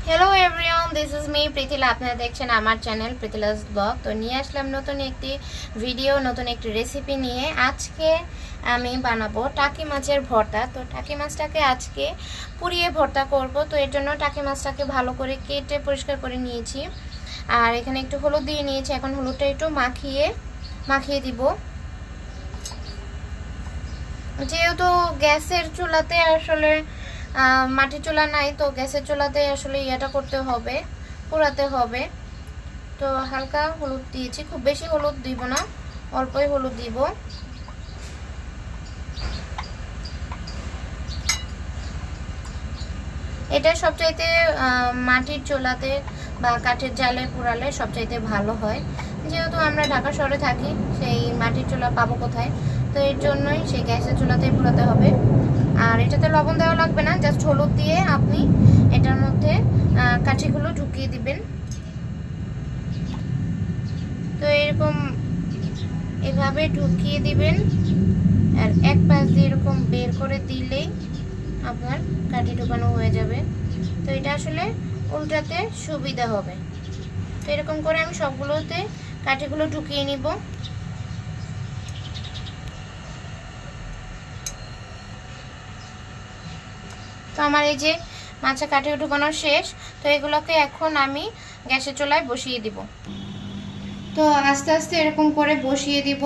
Hello everyone, this is me Pritila. আপনারা দেখছেন আমার চ্যানেল প্রীতিলাস ব্লগ। তো নিয়ে আসলাম নতুন একটি ভিডিও, নতুন একটি রেসিপি নিয়ে। আজকে আমি বানাবো টাকি মাছের ভর্তা। তো টাকি মাছটাকে আজকে পুড়িয়ে ভর্তা করব। তো এর জন্য টাকি মাছটাকে ভালো করে কেটে পরিষ্কার করে নিয়েছি, আর এখানে একটু হলুদ দিয়ে নিয়েছি। এখন হলুদটা একটু মাখিয়ে দিব। যেহেতু গ্যাসের চুলাতে আসলে মাটির চুলা নাই, তো গ্যাসের চুলাতে আসলে ইয়েটা করতে হবে, পোড়াতে হবে। তো হালকা হলুদ দিয়েছি, খুব বেশি হলুদ দিব না, অল্পই হলুদ দিব। এটা সবচাইতে মাটির চুলাতে বা কাঠের জালে পোড়ালে সবচাইতে ভালো হয়। যেহেতু আমরা ঢাকা শহরে থাকি, সেই মাটির চুলা পাবো কোথায়? তো এর জন্যই সেই গ্যাসের চুলাতেই পোড়াতে হবে। আর এটাতে লবণ দেওয়া লাগবে না, জাস্ট হলুদ দিয়ে আপনি এটার মধ্যে কাঠিগুলো ঢুকিয়ে দিবেন। তো এরকম এভাবে ঢুকিয়ে দিবেন, আর এক পাশ দিয়ে এরকম বের করে দিলেই আপনার কাঠি ঢুকানো হয়ে যাবে। তো এটা আসলে উল্টাতে সুবিধা হবে। তো এরকম করে আমি সবগুলোতে কাঠিগুলো ঢুকিয়ে নিব। তো আমার এই যে মাছের কাঠি ঢুকানো শেষ। তো এগুলোকে এখন আমি গ্যাসের চুলায় বসিয়ে দিব। তো আস্তে আস্তে এরকম করে বসিয়ে দিব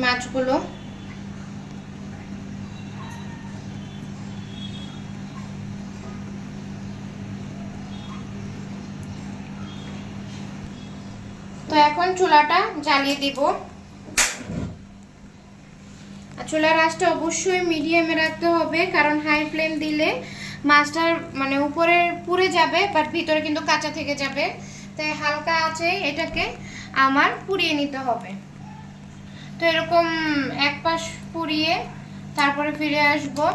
মাছগুলো। তো এখন চুলাটা জ্বালিয়ে দিব। আর চুলার আঁচটা অবশ্যই মিডিয়ামে রাখতে হবে, কারণ হাই ফ্লেম দিলে মাছটার মানে উপরে পুড়ে যাবে, বাট ভিতরে কিন্তু কাঁচা থেকে যাবে। তাই হালকা আছে এটাকে আমার পুড়িয়ে নিতে হবে। তো এরকম এক পাশ পুড়িয়ে তারপরে ফিরে আসবো।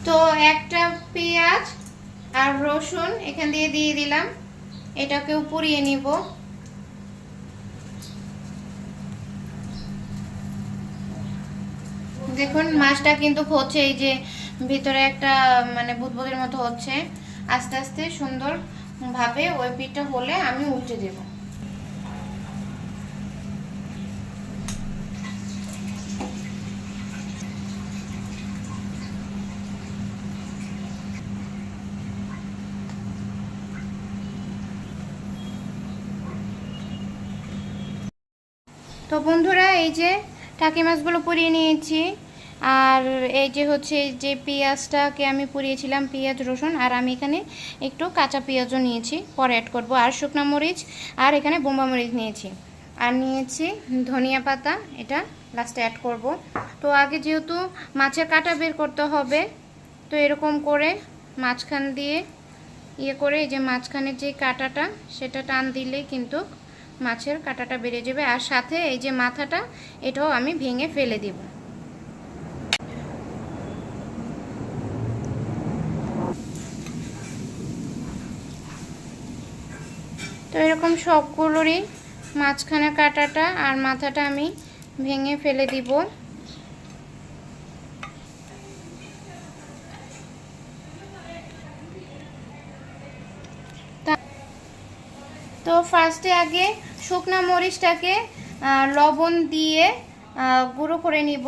তো একটা পেঁয়াজ আর রসুন এখান দিয়ে দিলাম, এটাকেও পুড়িয়ে নিব। দেখুন মাছটা কিন্তু হচ্ছে, এই যে ভিতরে একটা মানে বুদবুদের মতো হচ্ছে। আস্তে আস্তে সুন্দর ভাবে ওই পিঠটা হলে আমি উল্টে দেব। তো বন্ধুরা, এই যে টাকি মাছগুলো পুড়িয়ে নিয়েছি, আর এই যে হচ্ছে যে পেঁয়াজটাকে আমি পুড়িয়েছিলাম, পেঁয়াজ রসুন, আর আমি এখানে একটু কাঁচা পেঁয়াজও নিয়েছি, পরে অ্যাড করব। আর শুকনো মরিচ, আর এখানে বোম্বা মরিচ নিয়েছি, আর নিয়েছি ধনিয়া পাতা, এটা লাস্টে অ্যাড করব। তো আগে যেহেতু মাছের কাঁটা বের করতে হবে, তো এরকম করে মাঝখান দিয়ে করে এই যে মাঝখানের যে কাঁটাটা, সেটা টান দিলেই কিন্তু মাছের কাঁটাটা বেড়ে যাবে। আর সাথে এই যে মাথাটা, এটাও আমি ভেঙে ফেলে দেব। তো এরকম সবগুলোরই মাঝখানের কাঁটাটা আর মাথাটা আমি ভেঙে ফেলে দিব। তো ফার্স্টে আগে শুকনা মরিচটাকে লবণ দিয়ে গুঁড়ো করে নিব।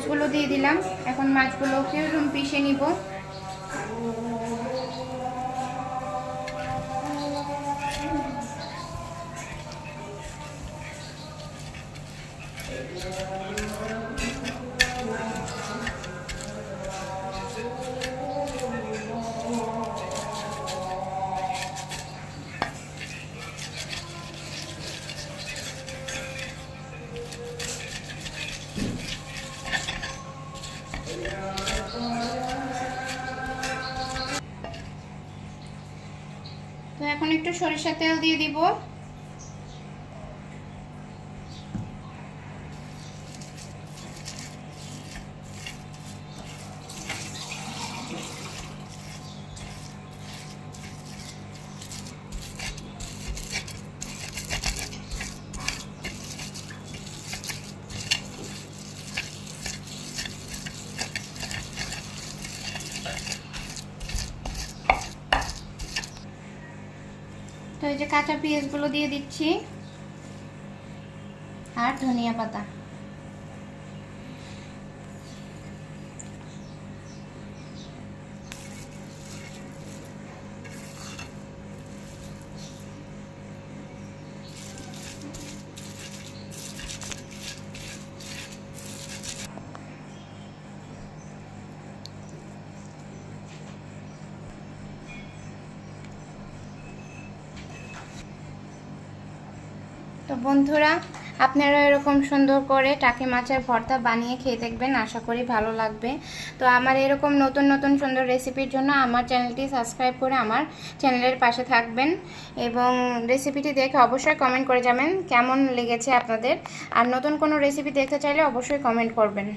মাছগুলো দিয়ে দিলাম। এখন মাছগুলোকে পিষে নিব। তো এখন একটু সরিষার তেল দিয়ে দিব। তো এই যে কাঁচা পেঁয়াজগুলো দিয়ে দিচ্ছি আর ধনিয়া পাতা। তো বন্ধুরা, আপনারা এরকম সুন্দর করে টাকি মাছের ভর্তা বানিয়ে খেয়ে দেখবেন, আশা করি ভালো লাগবে। তো আমার এরকম নতুন নতুন সুন্দর রেসিপির জন্য আমার চ্যানেলটি সাবস্ক্রাইব করে আমার চ্যানেলের পাশে থাকবেন এবং রেসিপিটি দেখে অবশ্যই কমেন্ট করে যাবেন কেমন লেগেছে আপনাদের। আর নতুন কোনো রেসিপি দেখতে চাইলে অবশ্যই কমেন্ট করবেন।